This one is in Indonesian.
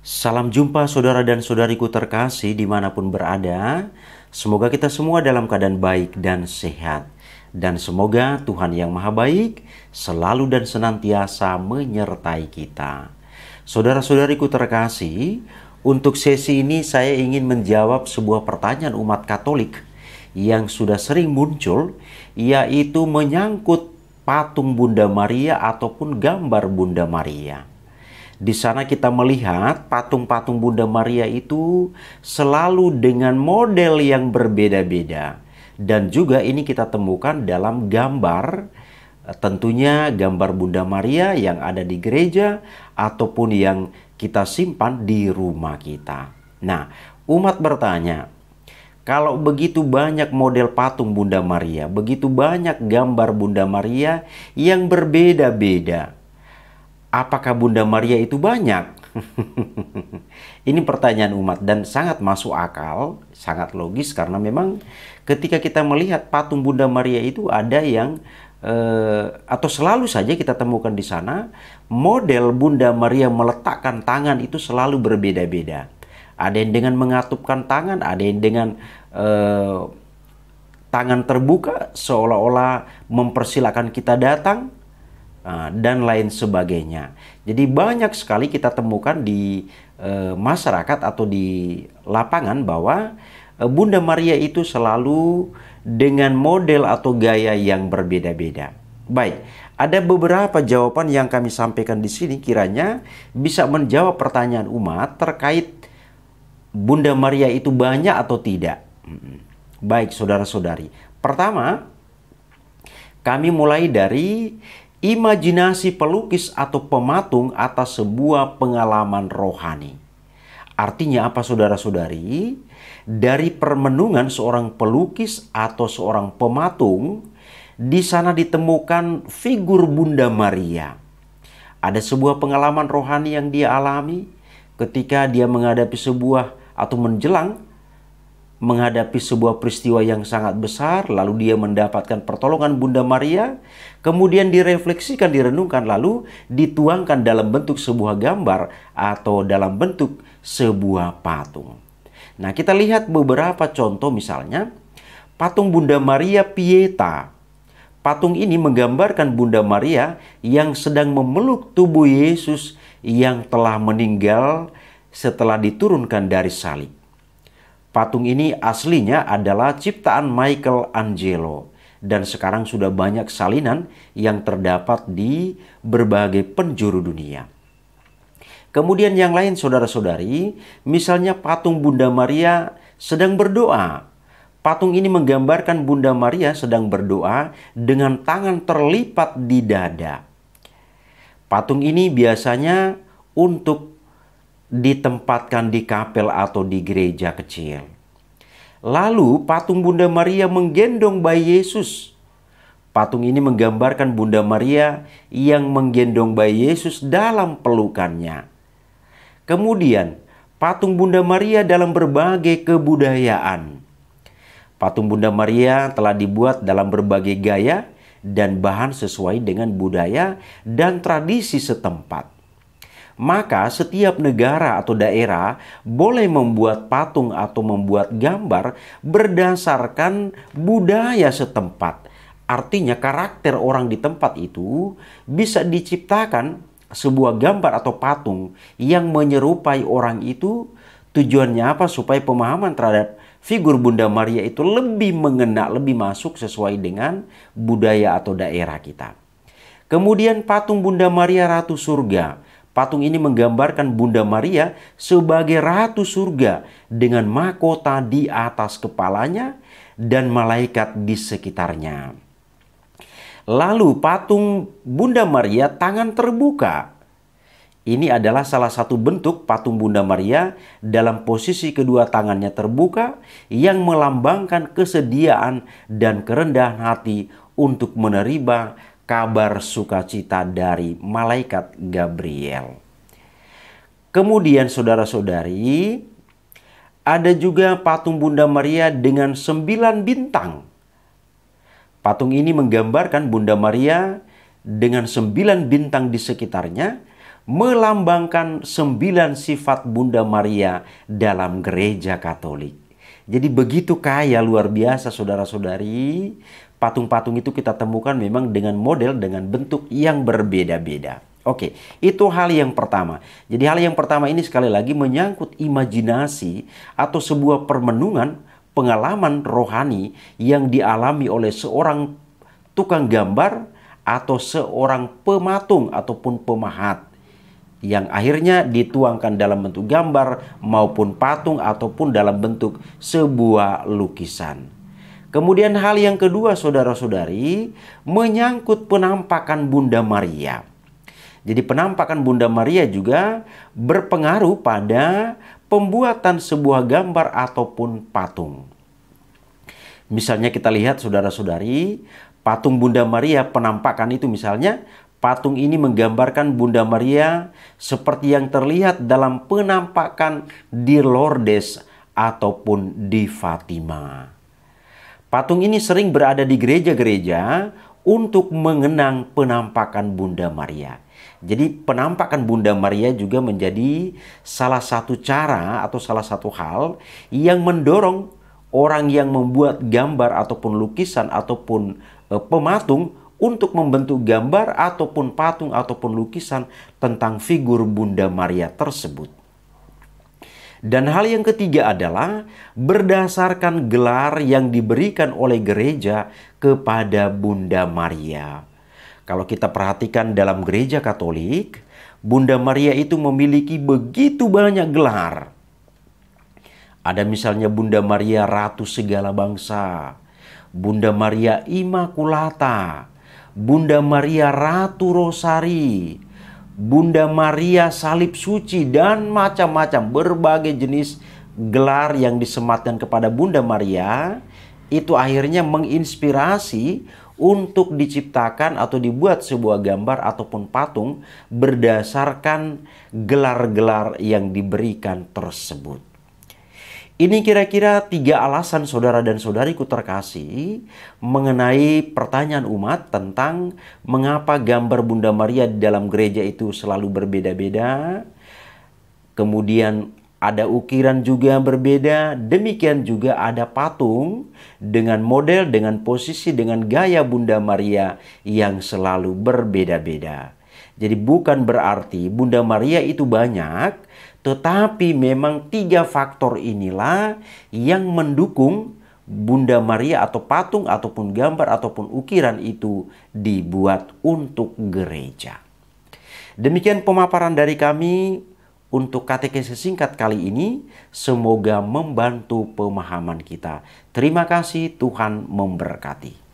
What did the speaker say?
Salam jumpa saudara dan saudariku terkasih dimanapun berada. Semoga kita semua dalam keadaan baik dan sehat. Dan semoga Tuhan yang Maha Baik selalu dan senantiasa menyertai kita. Saudara-saudariku terkasih, untuk sesi ini saya ingin menjawab sebuah pertanyaan umat Katolik yang sudah sering muncul, yaitu menyangkut patung Bunda Maria ataupun gambar Bunda Maria. Di sana kita melihat patung-patung Bunda Maria itu selalu dengan model yang berbeda-beda. Dan juga ini kita temukan dalam gambar, tentunya gambar Bunda Maria yang ada di gereja ataupun yang kita simpan di rumah kita. Nah, umat bertanya, kalau begitu banyak model patung Bunda Maria, begitu banyak gambar Bunda Maria yang berbeda-beda, apakah Bunda Maria itu banyak? Ini pertanyaan umat dan sangat masuk akal, sangat logis karena memang ketika kita melihat patung Bunda Maria itu ada yang atau selalu saja kita temukan di sana model Bunda Maria meletakkan tangan itu selalu berbeda-beda. Ada yang dengan mengatupkan tangan, ada yang dengan tangan terbuka seolah-olah mempersilahkan kita datang, dan lain sebagainya. Jadi banyak sekali kita temukan di masyarakat atau di lapangan bahwa Bunda Maria itu selalu dengan model atau gaya yang berbeda-beda. Baik, ada beberapa jawaban yang kami sampaikan di sini kiranya bisa menjawab pertanyaan umat terkait Bunda Maria itu banyak atau tidak. Baik, saudara-saudari. Pertama, kami mulai dari imajinasi pelukis atau pematung atas sebuah pengalaman rohani. Artinya apa, saudara-saudari? Dari permenungan seorang pelukis atau seorang pematung, di sana ditemukan figur Bunda Maria. Ada sebuah pengalaman rohani yang dia alami ketika dia menghadapi sebuah atau menghadapi sebuah peristiwa yang sangat besar, lalu dia mendapatkan pertolongan Bunda Maria, kemudian direfleksikan, direnungkan, lalu dituangkan dalam bentuk sebuah gambar atau dalam bentuk sebuah patung. Nah, kita lihat beberapa contoh, misalnya patung Bunda Maria Pieta. Patung ini menggambarkan Bunda Maria yang sedang memeluk tubuh Yesus yang telah meninggal setelah diturunkan dari salib. Patung ini aslinya adalah ciptaan Michelangelo dan sekarang sudah banyak salinan yang terdapat di berbagai penjuru dunia. Kemudian yang lain, saudara-saudari, misalnya patung Bunda Maria sedang berdoa. Patung ini menggambarkan Bunda Maria sedang berdoa dengan tangan terlipat di dada. Patung ini biasanya untuk ditempatkan di kapel atau di gereja kecil. Lalu patung Bunda Maria menggendong bayi Yesus. Patung ini menggambarkan Bunda Maria yang menggendong bayi Yesus dalam pelukannya. Kemudian patung Bunda Maria dalam berbagai kebudayaan. Patung Bunda Maria telah dibuat dalam berbagai gaya dan bahan sesuai dengan budaya dan tradisi setempat. Maka setiap negara atau daerah boleh membuat patung atau membuat gambar berdasarkan budaya setempat. Artinya karakter orang di tempat itu bisa diciptakan sebuah gambar atau patung yang menyerupai orang itu. Tujuannya apa? Supaya pemahaman terhadap figur Bunda Maria itu lebih mengena, lebih masuk sesuai dengan budaya atau daerah kita. Kemudian patung Bunda Maria Ratu Surga. Patung ini menggambarkan Bunda Maria sebagai Ratu Surga dengan mahkota di atas kepalanya dan malaikat di sekitarnya. Lalu patung Bunda Maria tangan terbuka. Ini adalah salah satu bentuk patung Bunda Maria dalam posisi kedua tangannya terbuka yang melambangkan kesediaan dan kerendahan hati untuk menerima kabar sukacita dari malaikat Gabriel. Kemudian saudara-saudari, ada juga patung Bunda Maria dengan 9 bintang. Patung ini menggambarkan Bunda Maria dengan 9 bintang di sekitarnya, melambangkan 9 sifat Bunda Maria dalam gereja Katolik. Jadi begitu kaya, luar biasa saudara-saudari. Patung-patung itu kita temukan memang dengan model, dengan bentuk yang berbeda-beda. Oke, itu hal yang pertama. Jadi hal yang pertama ini sekali lagi menyangkut imajinasi atau sebuah permenungan, pengalaman rohani yang dialami oleh seorang tukang gambar atau seorang pematung ataupun pemahat, yang akhirnya dituangkan dalam bentuk gambar maupun patung ataupun dalam bentuk sebuah lukisan. Kemudian hal yang kedua saudara-saudari, menyangkut penampakan Bunda Maria. Jadi penampakan Bunda Maria juga berpengaruh pada pembuatan sebuah gambar ataupun patung. Misalnya kita lihat saudara-saudari, patung Bunda Maria penampakan itu misalnya, patung ini menggambarkan Bunda Maria seperti yang terlihat dalam penampakan di Lourdes ataupun di Fatima. Patung ini sering berada di gereja-gereja untuk mengenang penampakan Bunda Maria. Jadi penampakan Bunda Maria juga menjadi salah satu cara atau salah satu hal yang mendorong orang yang membuat gambar ataupun lukisan ataupun pematung untuk membentuk gambar ataupun patung ataupun lukisan tentang figur Bunda Maria tersebut. Dan hal yang ketiga adalah berdasarkan gelar yang diberikan oleh gereja kepada Bunda Maria. Kalau kita perhatikan dalam gereja Katolik, Bunda Maria itu memiliki begitu banyak gelar. Ada misalnya Bunda Maria Ratu Segala Bangsa, Bunda Maria Immaculata, Bunda Maria Ratu Rosari, Bunda Maria Salib Suci, dan macam-macam berbagai jenis gelar yang disematkan kepada Bunda Maria. Itu akhirnya menginspirasi untuk diciptakan atau dibuat sebuah gambar ataupun patung berdasarkan gelar-gelar yang diberikan tersebut. Ini kira-kira 3 alasan saudara dan saudariku terkasih mengenai pertanyaan umat tentang mengapa gambar Bunda Maria di dalam gereja itu selalu berbeda-beda. Kemudian ada ukiran juga berbeda, demikian juga ada patung dengan model, dengan posisi, dengan gaya Bunda Maria yang selalu berbeda-beda. Jadi bukan berarti Bunda Maria itu banyak, tetapi memang 3 faktor inilah yang mendukung Bunda Maria atau patung ataupun gambar ataupun ukiran itu dibuat untuk gereja. Demikian pemaparan dari kami untuk katekese singkat kali ini. Semoga membantu pemahaman kita. Terima kasih, Tuhan memberkati.